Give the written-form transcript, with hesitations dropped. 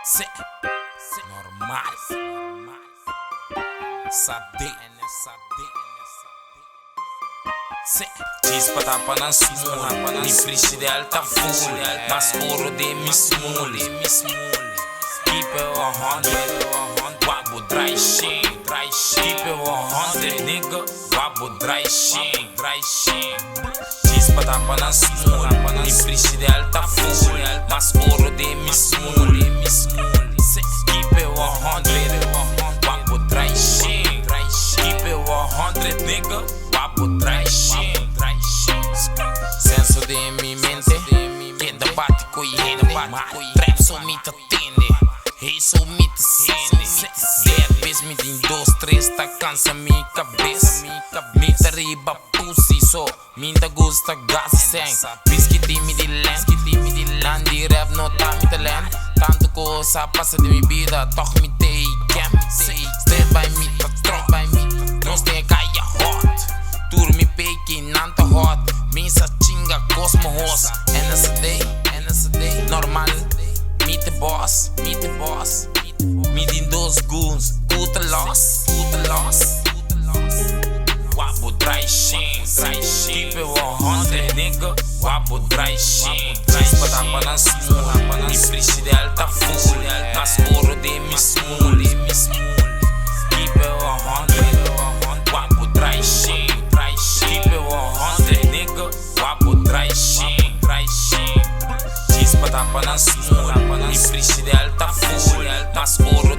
Cê normal. Sade. Cê chispa tapa na smula. Ni frisch de alta full. Mas ouro de miss mule. Keep it 100. Wabu dry shit. Keep it 100, nigga. Wabu dry shit. Chispa tapa na smula. Ni frisch de alta full. Mas ouro de miss mule. Keep it 100. Wabu dry shit. Keep it 100, nigga. Wabu dry shit. Senso de mi mente. Queda bate corrente. Trap sou mita tende. Rei sou mita cene. 10 vezes me tem 2, 3. Tá cansa minha cabeça. Mita riba pussy. So minta gusta gas sem. Biscuit me de lens. Landi rap no tá me talent. Tanto coisa passa de minha vida. Toque me te e quer me te. Step by me tá trop. Nós tem caia hot. Tour me peque nanta hot. Minsa chinga cosmo rosa. And as a day normal. Meet the boss. Meeting those goons. Puta loss. Wabu dry shit. Keep it 100, nigga. Wabu dry shit. Chispa tapa na smula. Ni frisch de alta full. Mas ouro de miss mule. Keep it 100. Wabu dry shit. Keep it 100, nigga. Wabu dry shit. Chispa tapa na smula. Ni frisch de alta full. Mas ouro